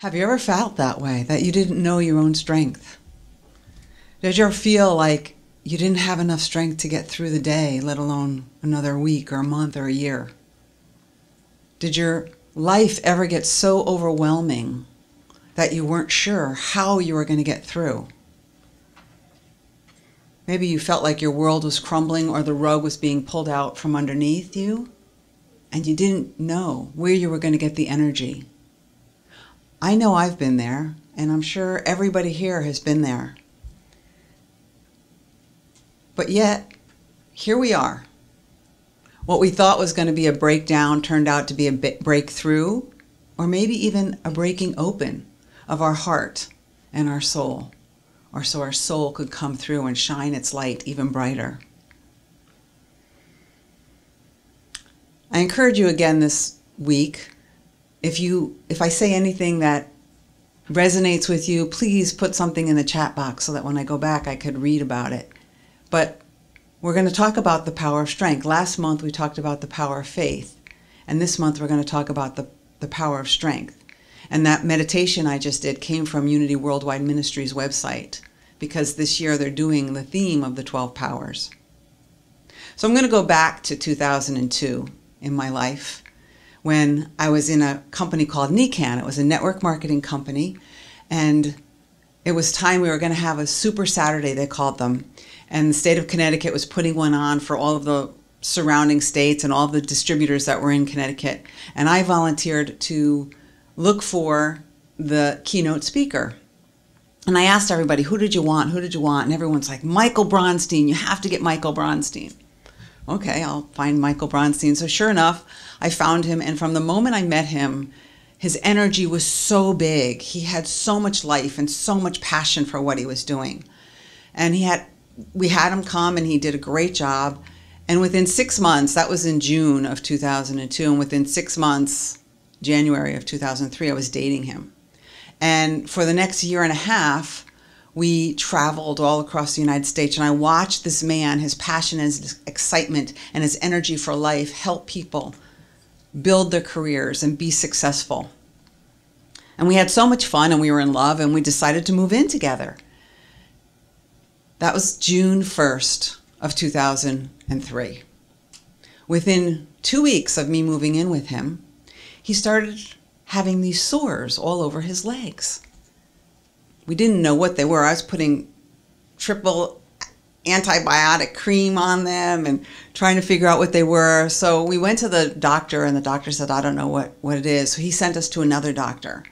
Have you ever felt that way, that you didn't know your own strength? Did you ever feel like you didn't have enough strength to get through the day, let alone another week or a month or a year? Did your life ever get so overwhelming that you weren't sure how you were going to get through? Maybe you felt like your world was crumbling or the rug was being pulled out from underneath you, and you didn't know where you were going to get the energy. I know I've been there, and I'm sure everybody here has been there. But yet, here we are. What we thought was going to be a breakdown turned out to be a breakthrough, or maybe even a breaking open of our heart and our soul, or so our soul could come through and shine its light even brighter. I encourage you again this week, if I say anything that resonates with you, please put something in the chat box so that when I go back I could read about it. But we're going to talk about the power of strength. Last month we talked about the power of faith, and this month we're going to talk about the power of strength. And that meditation I just did came from Unity Worldwide Ministries website, because this year they're doing the theme of the 12 powers. So I'm going to go back to 2002 in my life, when I was in a company called NECAN. It was a network marketing company, and it was time we were going to have a Super Saturday, they called them. And the state of Connecticut was putting one on for all of the surrounding states and all the distributors that were in Connecticut. And I volunteered to look for the keynote speaker. And I asked everybody, who did you want? Who did you want? And everyone's like, Michael Bronstein. You have to get Michael Bronstein. Okay, I'll find Michael Bronstein. So sure enough, I found him. And from the moment I met him, his energy was so big. He had so much life and so much passion for what he was doing. And we had him come, and he did a great job. And within 6 months, that was in June of 2002, and within 6 months, January of 2003, I was dating him. And for the next year and a half, we traveled all across the United States, and I watched this man, his passion, his excitement, and his energy for life help people build their careers and be successful. And we had so much fun, and we were in love, and we decided to move in together. That was June 1st of 2003. Within 2 weeks of me moving in with him, he started having these sores all over his legs. We didn't know what they were. I was putting triple antibiotic cream on them and trying to figure out what they were. So we went to the doctor, and the doctor said, I don't know what it is. So he sent us to another doctor.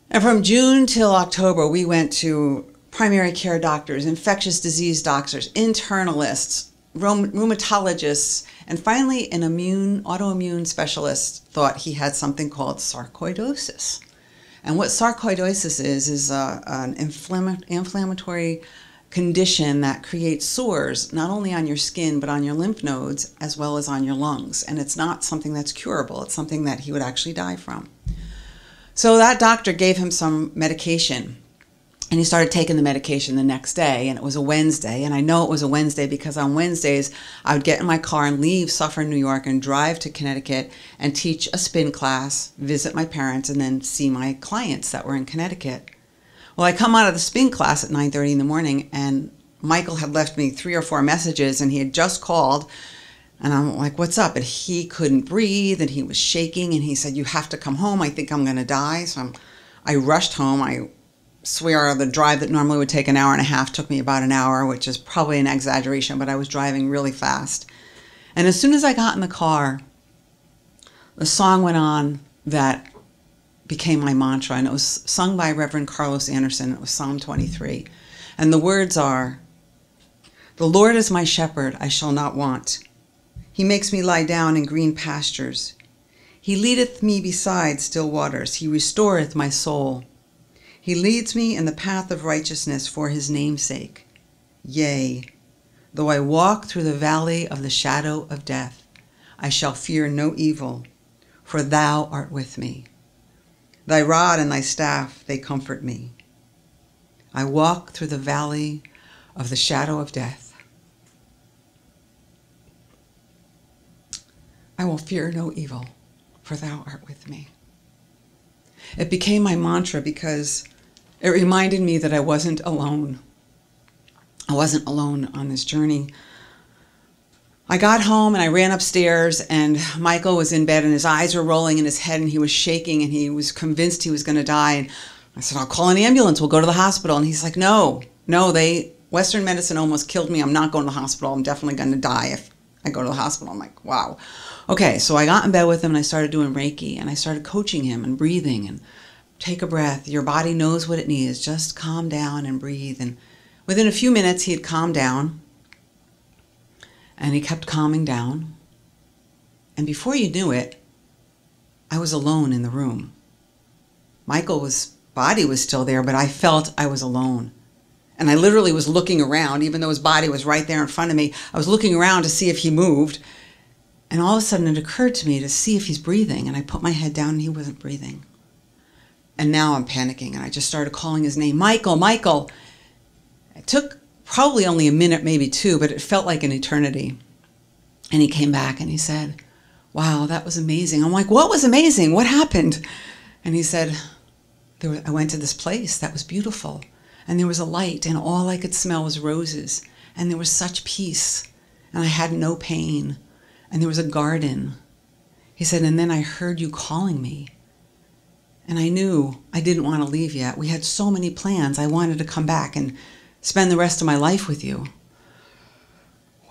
And from June till October, we went to primary care doctors, infectious disease doctors, internalists, rheumatologists, and finally an autoimmune specialist thought he had something called sarcoidosis. And what sarcoidosis is an inflammatory condition that creates sores, not only on your skin, but on your lymph nodes, as well as on your lungs. And it's not something that's curable. It's something that he would actually die from. So that doctor gave him some medication, and he started taking the medication the next day, and it was a Wednesday. And I know it was a Wednesday because on Wednesdays, I would get in my car and leave Suffern, New York, and drive to Connecticut and teach a spin class, visit my parents, and then see my clients that were in Connecticut. Well, I come out of the spin class at 9:30 in the morning, and Michael had left me 3 or 4 messages, and he had just called. And I'm like, what's up? And he couldn't breathe, and he was shaking, and he said, you have to come home. I think I'm going to die. So I rushed home. I swear the drive that normally would take an hour and a half took me about an hour, which is probably an exaggeration, but I was driving really fast. And as soon as I got in the car, the song went on that became my mantra, and it was sung by Reverend Carlos Anderson. It was Psalm 23. And the words are, the Lord is my shepherd, I shall not want. He makes me lie down in green pastures. He leadeth me beside still waters. He restoreth my soul. He leads me in the path of righteousness for his name's sake. Yea, though I walk through the valley of the shadow of death, I shall fear no evil, for thou art with me. Thy rod and thy staff, they comfort me. I walk through the valley of the shadow of death. I will fear no evil, for thou art with me. It became my mantra because it reminded me that I wasn't alone. I wasn't alone on this journey. I got home and I ran upstairs, and Michael was in bed and his eyes were rolling in his head and he was shaking and he was convinced he was going to die. And I said, I'll call an ambulance. We'll go to the hospital. And he's like, no, Western medicine almost killed me. I'm not going to the hospital. I'm definitely going to die if I go to the hospital. I'm like, wow. Okay, so I got in bed with him and I started doing Reiki and I started coaching him and breathing and take a breath. Your body knows what it needs. Just calm down and breathe. And within a few minutes, he had calmed down. And he kept calming down. And before you knew it, I was alone in the room. Michael's body was still there, but I felt I was alone. And I literally was looking around, even though his body was right there in front of me. I was looking around to see if he moved. And all of a sudden it occurred to me to see if he's breathing. And I put my head down and he wasn't breathing. And now I'm panicking. And I just started calling his name, Michael, Michael. It took probably only a minute, maybe two, but it felt like an eternity. And he came back and he said, wow, that was amazing. I'm like, what was amazing? What happened? And he said, I went to this place that was beautiful. And there was a light and all I could smell was roses. And there was such peace. And I had no pain. And there was a garden. He said, and then I heard you calling me. And I knew I didn't want to leave yet. We had so many plans. I wanted to come back and spend the rest of my life with you.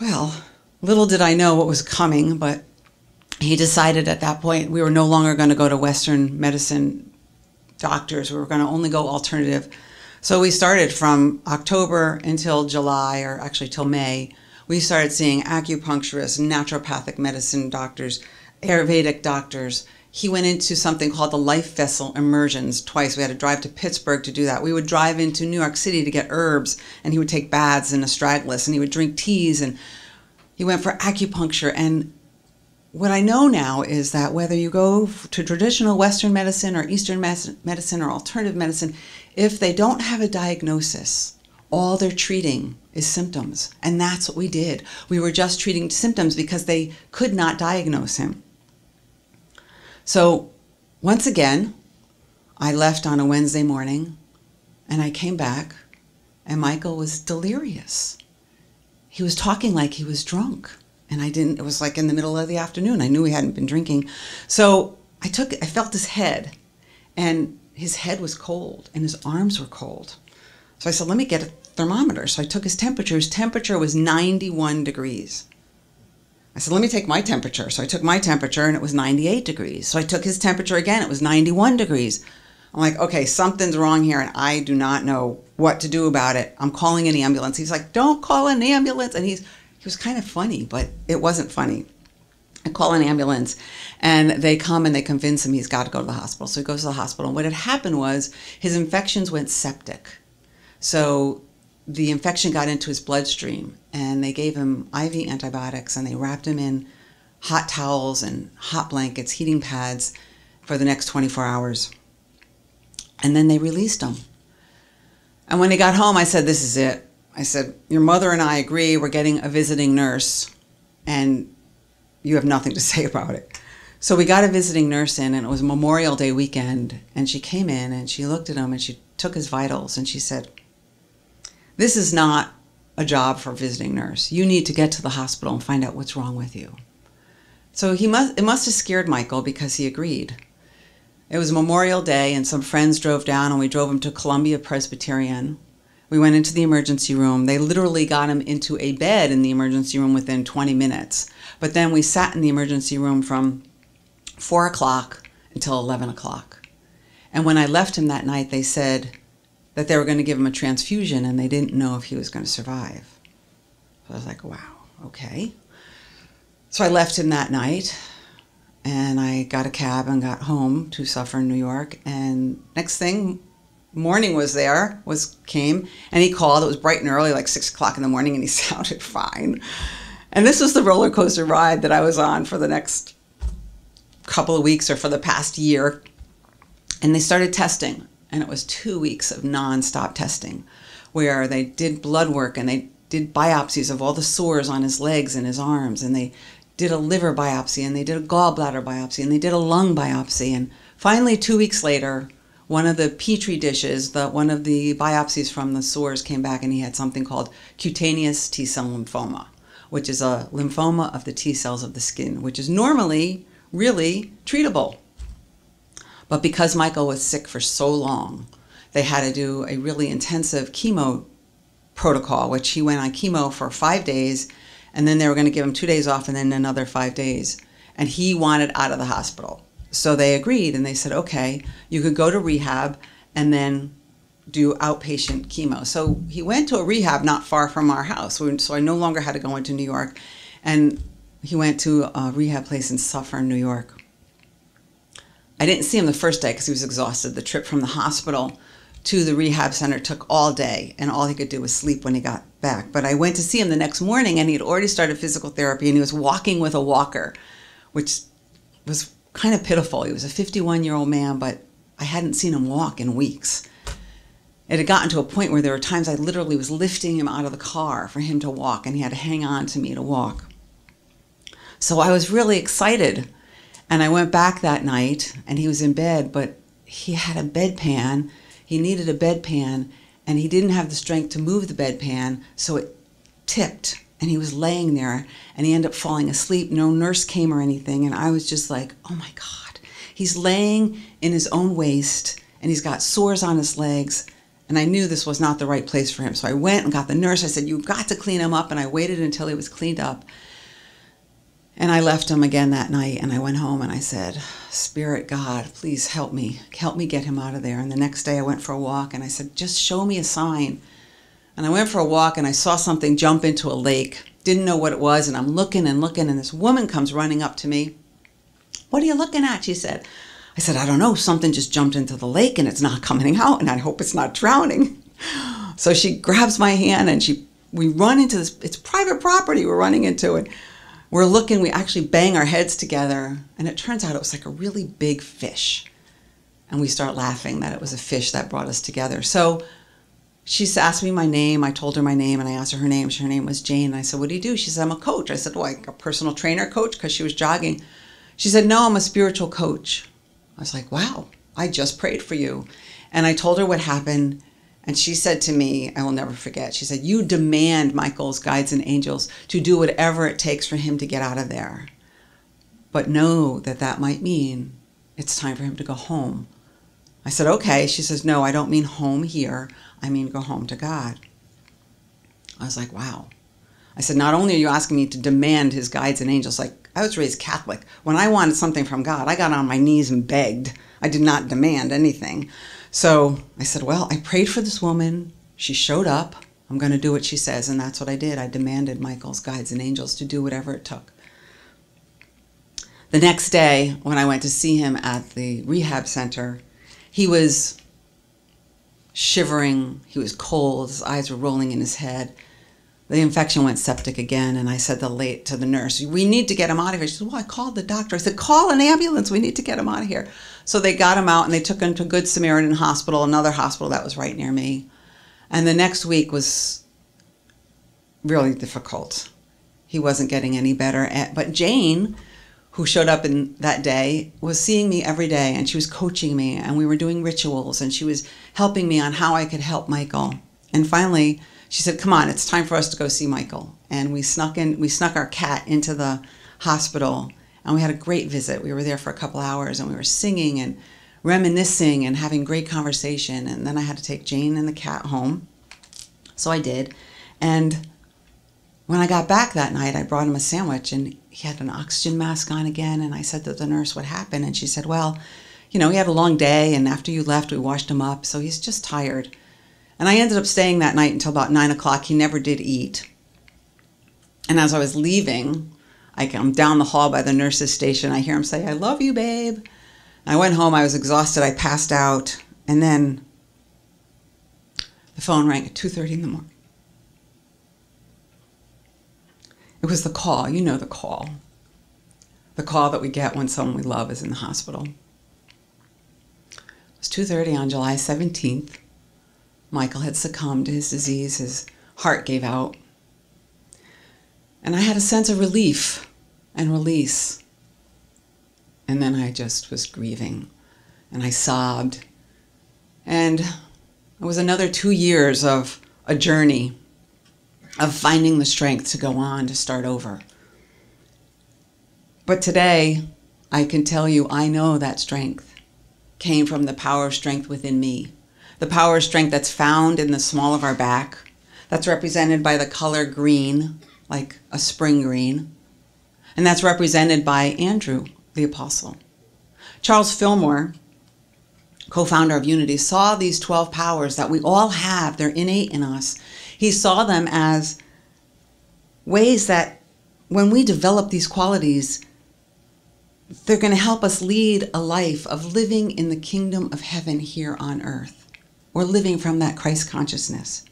Well, little did I know what was coming, but he decided at that point we were no longer going to go to Western medicine doctors. We were going to only go alternative. So we started from October until July, or actually till May. We started seeing acupuncturists, naturopathic medicine doctors, Ayurvedic doctors. He went into something called the Life Vessel Immersions twice. We had to drive to Pittsburgh to do that. We would drive into New York City to get herbs, and he would take baths in astragalus, and he would drink teas, and he went for acupuncture. And what I know now is that whether you go to traditional Western medicine or Eastern medicine or alternative medicine, if they don't have a diagnosis, all they're treating is symptoms. And that's what we did. We were just treating symptoms because they could not diagnose him. So once again, I left on a Wednesday morning and I came back and Michael was delirious. He was talking like he was drunk, and it was like in the middle of the afternoon. I knew he hadn't been drinking. So I felt his head, and his head was cold and his arms were cold. So I said, let me get a thermometer. So I took his temperature. His temperature was 91 degrees. I said, let me take my temperature. So I took my temperature and it was 98 degrees. So I took his temperature again. It was 91 degrees. I'm like, okay, something's wrong here and I do not know what to do about it. I'm calling an ambulance. He's like, don't call an ambulance. And he was kind of funny, but it wasn't funny. I call an ambulance and they come and they convince him he's got to go to the hospital. So he goes to the hospital. And what had happened was his infections went septic. So the infection got into his bloodstream and they gave him IV antibiotics and they wrapped him in hot towels and hot blankets, heating pads for the next 24 hours. And then they released him. And when he got home, I said, this is it. I said, your mother and I agree we're getting a visiting nurse and you have nothing to say about it. So we got a visiting nurse in and it was Memorial Day weekend. And she came in and she looked at him and she took his vitals and she said, this is not a job for a visiting nurse. You need to get to the hospital and find out what's wrong with you. So it must have scared Michael because he agreed. It was Memorial Day and some friends drove down and we drove him to Columbia Presbyterian. We went into the emergency room. They literally got him into a bed in the emergency room within 20 minutes. But then we sat in the emergency room from 4 o'clock until 11 o'clock. And when I left him that night, they said that they were going to give him a transfusion and they didn't know if he was going to survive. So I was like, wow, okay. So I left him that night and I got a cab and got home to Suffern, New York. And next thing, morning came and he called. It was bright and early, like 6 o'clock in the morning, and he sounded fine. And this was the roller coaster ride that I was on for the next couple of weeks or for the past year. And they started testing. And it was 2 weeks of nonstop testing where they did blood work and they did biopsies of all the sores on his legs and his arms. And they did a liver biopsy and they did a gallbladder biopsy and they did a lung biopsy. And Finally, 2 weeks later, one of the petri dishes, one of the biopsies from the sores came back, and he had something called cutaneous T-cell lymphoma, which is a lymphoma of the T cells of the skin, which is normally really treatable. But because Michael was sick for so long, they had to do a really intensive chemo protocol, which he went on chemo for 5 days, and then they were going to give him 2 days off and then another 5 days. And he wanted out of the hospital. So they agreed, and they said, okay, you could go to rehab and then do outpatient chemo. So he went to a rehab not far from our house. So I no longer had to go into New York. And he went to a rehab place in Suffern, New York. I didn't see him the first day because he was exhausted. The trip from the hospital to the rehab center took all day, and all he could do was sleep when he got back. But I went to see him the next morning, and he had already started physical therapy, and he was walking with a walker, which was kind of pitiful. He was a 51-year-old man, but I hadn't seen him walk in weeks. It had gotten to a point where there were times I literally was lifting him out of the car for him to walk, and he had to hang on to me to walk. So I was really excited, and I went back that night, and he was in bed, but he had a bedpan. He needed a bedpan, and he didn't have the strength to move the bedpan, so it tipped, and he was laying there, and he ended up falling asleep. No nurse came or anything, and I was just like, oh my God. He's laying in his own waste, and he's got sores on his legs, and I knew this was not the right place for him. So I went and got the nurse. I said, you've got to clean him up, and I waited until he was cleaned up. And I left him again that night, and I went home, and I said, Spirit God, please help me get him out of there. And the next day I went for a walk, and I said, just show me a sign. And I went for a walk, and I saw something jump into a lake. Didn't know what it was, and I'm looking, and this woman comes running up to me. What are you looking at? She said. I said, I don't know. Something just jumped into the lake, and it's not coming out, and I hope it's not drowning. So she grabs my hand, and we run into this. It's private property we're running into it. We're looking, we actually bang our heads together, and it turns out it was like a really big fish. And we start laughing that it was a fish that brought us together. So she asked me my name. I told her my name, and I asked her her name. Her name was Jane. And I said, what do you do? She said, I'm a coach. I said, like a personal trainer coach, because she was jogging. She said, no, I'm a spiritual coach. I was like, wow, I just prayed for you. And I told her what happened. And she said to me, I will never forget, she said, you demand Michael's guides and angels to do whatever it takes for him to get out of there. But know that that might mean it's time for him to go home. I said, okay. She says, no, I don't mean home here. I mean go home to God. I was like, wow. I said, not only are you asking me to demand his guides and angels, like I was raised Catholic. When I wanted something from God, I got on my knees and begged. I did not demand anything. So I said, well, I prayed for this woman. She showed up. I'm going to do what she says. And that's what I did. I demanded Michael's guides and angels to do whatever it took. The next day, when I went to see him at the rehab center, he was shivering. He was cold. His eyes were rolling in his head. The infection went septic again. And I said to the nurse, we need to get him out of here. She said, well, I called the doctor. I said, call an ambulance. We need to get him out of here. So they got him out, and they took him to Good Samaritan Hospital, another hospital that was right near me. And the next week was really difficult. He wasn't getting any better. But Jane, who showed up that day, was seeing me every day, and she was coaching me, and we were doing rituals, and she was helping me on how I could help Michael. And finally, she said, come on, it's time for us to go see Michael. And we snuck our cat into the hospital, and we had a great visit. We were there for a couple hours, and we were singing and reminiscing and having great conversation. And then I had to take Jane and the cat home. So I did. And when I got back that night, I brought him a sandwich, and he had an oxygen mask on again. And I said to the nurse, what happened? And she said, well, he had a long day, and after you left, we washed him up, so he's just tired. And I ended up staying that night until about 9 o'clock. He never did eat. And as I was leaving, I'm down the hall by the nurse's station. I hear him say, I love you, babe. I went home. I was exhausted. I passed out. And then the phone rang at 2:30 in the morning. It was the call. You know the call. The call that we get when someone we love is in the hospital. It was 2:30 on July 17th. Michael had succumbed to his disease. His heart gave out. And I had a sense of relief and release. And then I just was grieving. and I sobbed. And it was another 2 years of a journey of finding the strength to go on, to start over. But today, I can tell you, I know that strength came from the power of strength within me. The power of strength that's found in the small of our back, that's represented by the color green, like a spring green. And that's represented by Andrew, the apostle. Charles Fillmore, co-founder of Unity, saw these 12 powers that we all have. They're innate in us. He saw them as ways that when we develop these qualities, they're going to help us lead a life of living in the kingdom of heaven here on earth. We're living from that Christ consciousness.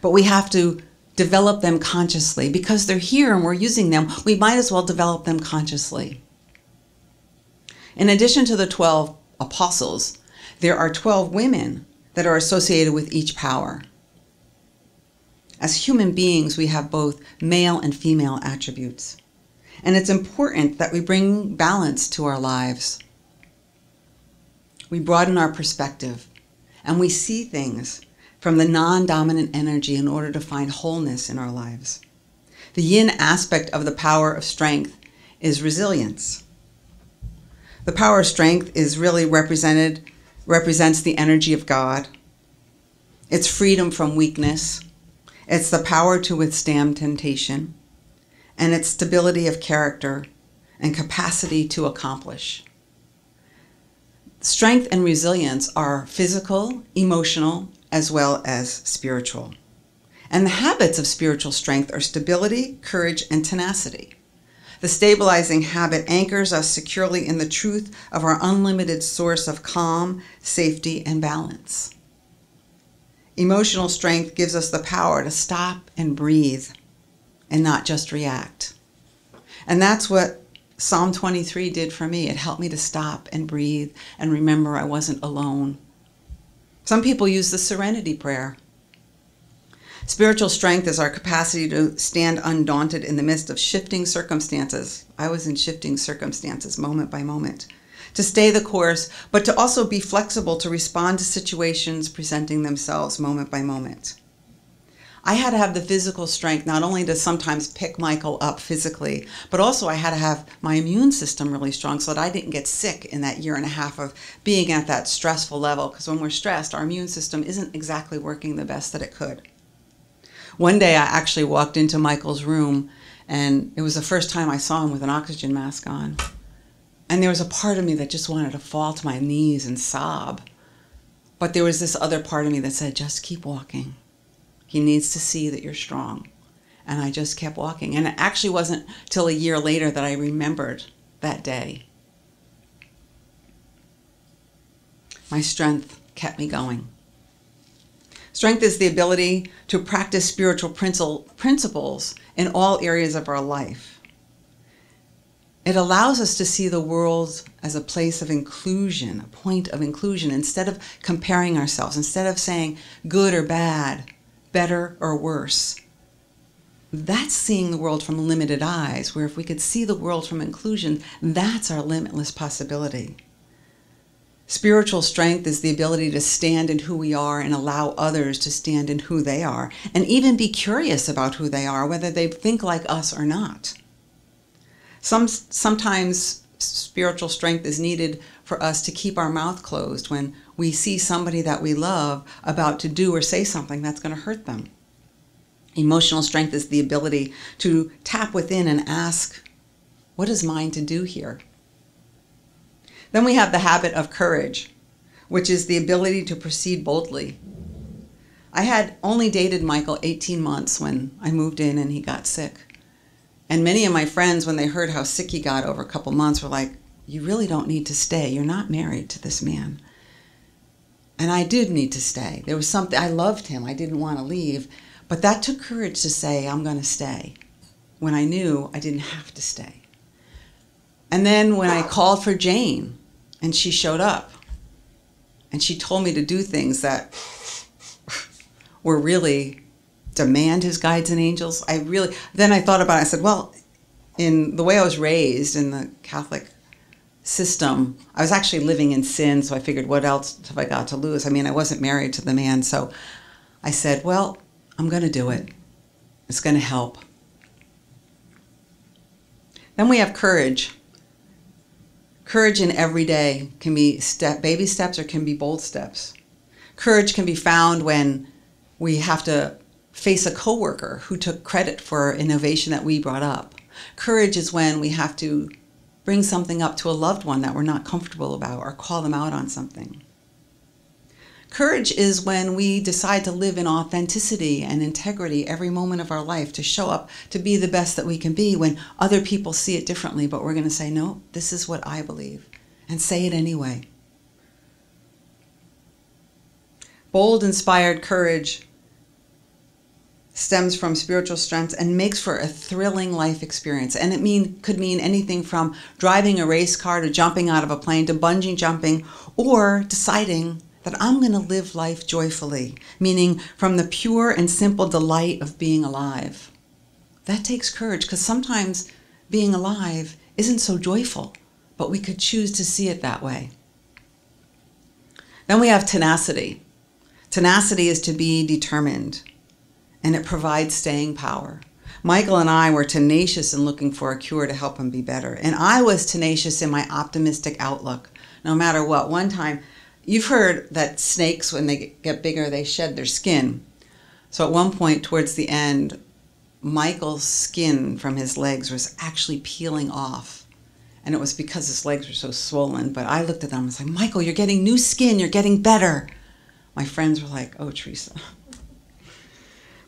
But we have to develop them consciously. Because they're here and we're using them, we might as well develop them consciously. In addition to the 12 apostles, there are 12 women that are associated with each power. As human beings, we have both male and female attributes. And it's important that we bring balance to our lives. We broaden our perspective, and we see things from the non-dominant energy in order to find wholeness in our lives. The yin aspect of the power of strength is resilience. The power of strength is really represents the energy of God. It's freedom from weakness. It's the power to withstand temptation. And it's stability of character and capacity to accomplish. Strength and resilience are physical, emotional, as well as spiritual. And the habits of spiritual strength are stability, courage, and tenacity. The stabilizing habit anchors us securely in the truth of our unlimited source of calm, safety, and balance. Emotional strength gives us the power to stop and breathe and not just react. And that's what Psalm 23 did for me. It helped me to stop and breathe and remember I wasn't alone. Some people use the serenity prayer. Spiritual strength is our capacity to stand undaunted in the midst of shifting circumstances. I was in shifting circumstances moment by moment. To stay the course, but to also be flexible to respond to situations presenting themselves moment by moment. I had to have the physical strength not only to sometimes pick Michael up physically, but also I had to have my immune system really strong so that I didn't get sick in that year and a half of being at that stressful level. Because when we're stressed, our immune system isn't exactly working the best that it could. One day I actually walked into Michael's room, and it was the first time I saw him with an oxygen mask on. And there was a part of me that just wanted to fall to my knees and sob. But there was this other part of me that said, just keep walking. He needs to see that you're strong. And I just kept walking. And it actually wasn't till a year later that I remembered that day. My strength kept me going. Strength is the ability to practice spiritual principles in all areas of our life. It allows us to see the world as a place of inclusion, a point of inclusion, instead of comparing ourselves, instead of saying good or bad, better or worse. That's seeing the world from limited eyes, where if we could see the world from inclusion, that's our limitless possibility. Spiritual strength is the ability to stand in who we are and allow others to stand in who they are, and even be curious about who they are, whether they think like us or not. Sometimes spiritual strength is needed for us to keep our mouth closed when we see somebody that we love about to do or say something that's going to hurt them. Emotional strength is the ability to tap within and ask, what is mine to do here? Then we have the habit of courage, which is the ability to proceed boldly. I had only dated Michael 18 months when I moved in and he got sick. And many of my friends, when they heard how sick he got over a couple months, were like, you really don't need to stay. You're not married to this man. And I did need to stay. There was something, I loved him. I didn't want to leave. But that took courage to say, I'm going to stay, when I knew I didn't have to stay. And then when I called for Jane, and she showed up, and she told me to do things that were really demand his guides and angels. Then I thought about it. I said, well, in the way I was raised in the Catholic system. I was actually living in sin, so I figured, what else have I got to lose? I mean, I wasn't married to the man, so I said, well, I'm going to do it. It's going to help. Then we have courage. Courage in every day can be baby steps or can be bold steps. Courage can be found when we have to face a coworker who took credit for innovation that we brought up. Courage is when we have to bring something up to a loved one that we're not comfortable about or call them out on something. Courage is when we decide to live in authenticity and integrity every moment of our life, to show up, to be the best that we can be when other people see it differently, but we're going to say, no, this is what I believe, and say it anyway. Bold, inspired courage stems from spiritual strength and makes for a thrilling life experience. And it could mean anything from driving a race car to jumping out of a plane to bungee jumping, or deciding that I'm going to live life joyfully, meaning from the pure and simple delight of being alive. That takes courage, because sometimes being alive isn't so joyful, but we could choose to see it that way. Then we have tenacity. Tenacity is to be determined, and it provides staying power. Michael and I were tenacious in looking for a cure to help him be better, and I was tenacious in my optimistic outlook, no matter what. One time, you've heard that snakes, when they get bigger, they shed their skin. So at one point towards the end, Michael's skin from his legs was actually peeling off. And it was because his legs were so swollen. But I looked at them and was like, Michael, you're getting new skin. You're getting better. My friends were like, oh, Theresa.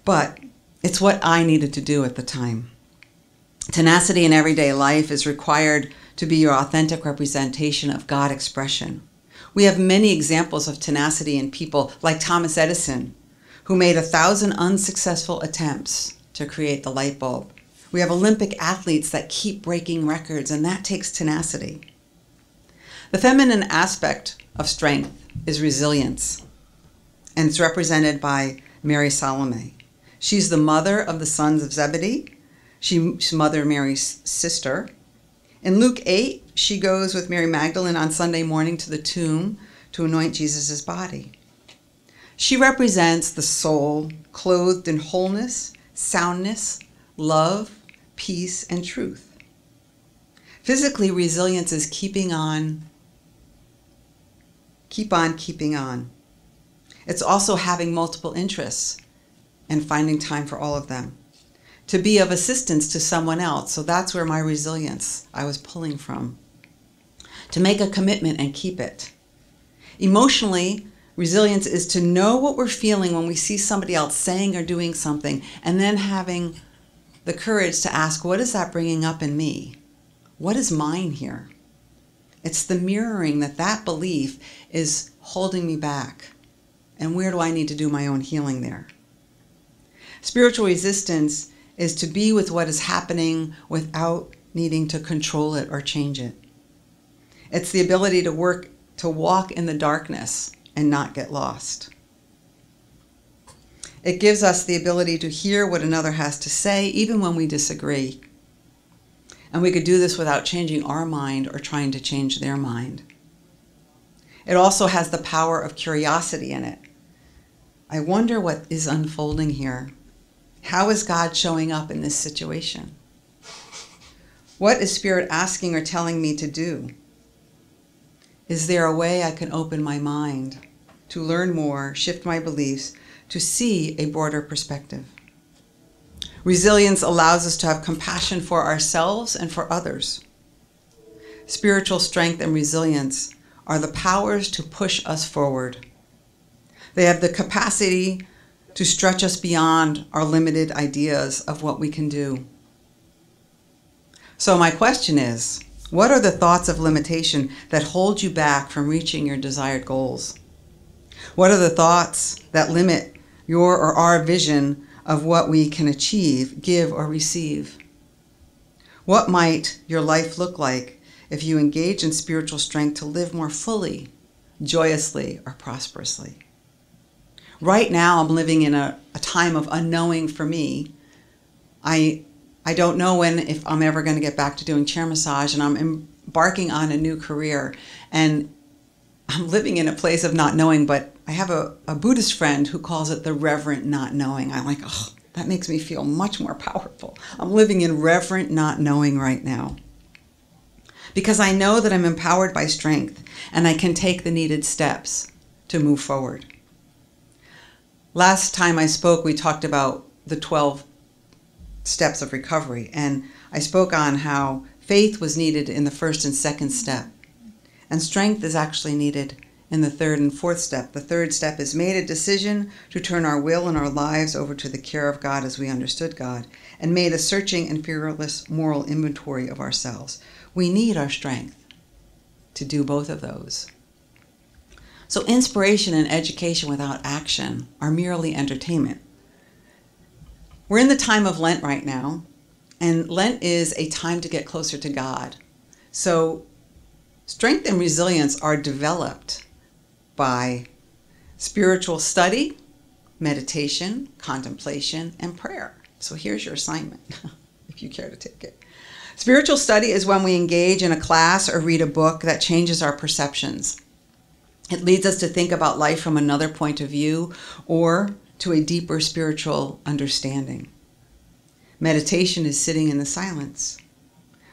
But it's what I needed to do at the time. Tenacity in everyday life is required to be your authentic representation of God expression. We have many examples of tenacity in people like Thomas Edison, who made 1,000 unsuccessful attempts to create the light bulb. We have Olympic athletes that keep breaking records, and that takes tenacity. The feminine aspect of strength is resilience, and it's represented by Mary Salome. She's the mother of the sons of Zebedee. She's Mother Mary's sister. In Luke 8, she goes with Mary Magdalene on Sunday morning to the tomb to anoint Jesus' body. She represents the soul clothed in wholeness, soundness, love, peace, and truth. Physically, resilience is keeping on keeping on. It's also having multiple interests and finding time for all of them. To be of assistance to someone else. So that's where my resilience I was pulling from. To make a commitment and keep it. Emotionally, resilience is to know what we're feeling when we see somebody else saying or doing something, and then having the courage to ask, what is that bringing up in me? What is mine here? It's the mirroring that belief is holding me back. And where do I need to do my own healing there? Spiritual resistance is to be with what is happening without needing to control it or change it. It's the ability to walk in the darkness and not get lost. It gives us the ability to hear what another has to say, even when we disagree. And we could do this without changing our mind or trying to change their mind. It also has the power of curiosity in it. I wonder what is unfolding here. How is God showing up in this situation? What is Spirit asking or telling me to do? Is there a way I can open my mind to learn more, shift my beliefs, to see a broader perspective? Resilience allows us to have compassion for ourselves and for others. Spiritual strength and resilience are the powers to push us forward. They have the capacity to stretch us beyond our limited ideas of what we can do. So my question is, what are the thoughts of limitation that hold you back from reaching your desired goals? What are the thoughts that limit your or our vision of what we can achieve, give, or receive? What might your life look like if you engage in spiritual strength to live more fully, joyously, or prosperously? Right now, I'm living in a time of unknowing for me. I don't know if I'm ever going to get back to doing chair massage, and I'm embarking on a new career, and I'm living in a place of not knowing, but I have a Buddhist friend who calls it the reverent not knowing. I'm like, oh, that makes me feel much more powerful. I'm living in reverent not knowing right now. Because I know that I'm empowered by strength and I can take the needed steps to move forward. Last time I spoke, we talked about the 12 steps of recovery, and I spoke on how faith was needed in the first and second step, and strength is actually needed in the third and fourth step. The third step is made a decision to turn our will and our lives over to the care of God as we understood God, and made a searching and fearless moral inventory of ourselves. We need our strength to do both of those. So inspiration and education without action are merely entertainment. We're in the time of Lent right now, and Lent is a time to get closer to God. So strength and resilience are developed by spiritual study, meditation, contemplation, and prayer. So here's your assignment, if you care to take it. Spiritual study is when we engage in a class or read a book that changes our perceptions. It leads us to think about life from another point of view or to a deeper spiritual understanding. Meditation is sitting in the silence.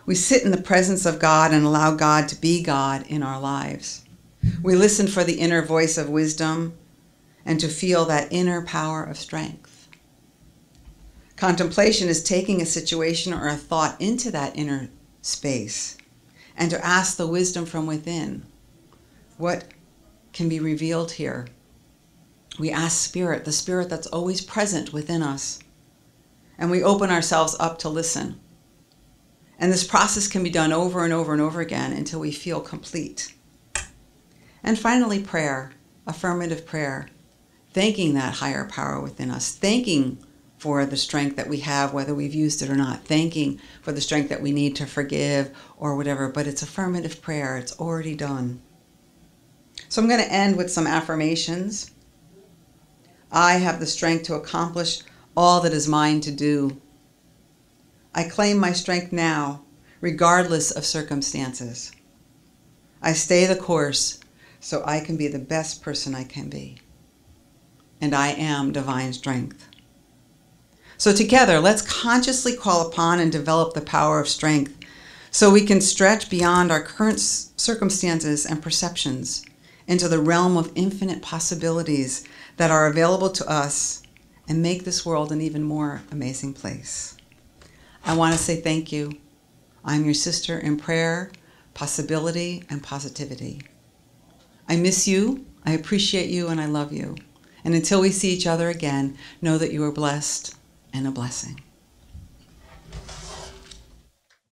We sit in the presence of God and allow God to be God in our lives. We listen for the inner voice of wisdom and to feel that inner power of strength. Contemplation is taking a situation or a thought into that inner space and to ask the wisdom from within. What can be revealed here? We ask Spirit, the Spirit that's always present within us, and we open ourselves up to listen. And this process can be done over and over and over again until we feel complete. And finally, prayer, affirmative prayer, thanking that higher power within us, thanking for the strength that we have, whether we've used it or not, thanking for the strength that we need to forgive or whatever, but it's affirmative prayer. It's already done. So I'm going to end with some affirmations. I have the strength to accomplish all that is mine to do. I claim my strength now, regardless of circumstances. I stay the course so I can be the best person I can be. And I am divine strength. So together, let's consciously call upon and develop the power of strength so we can stretch beyond our current circumstances and perceptions into the realm of infinite possibilities that are available to us and make this world an even more amazing place. I want to say thank you. I'm your sister in prayer, possibility, and positivity. I miss you, I appreciate you, and I love you. And until we see each other again, know that you are blessed and a blessing.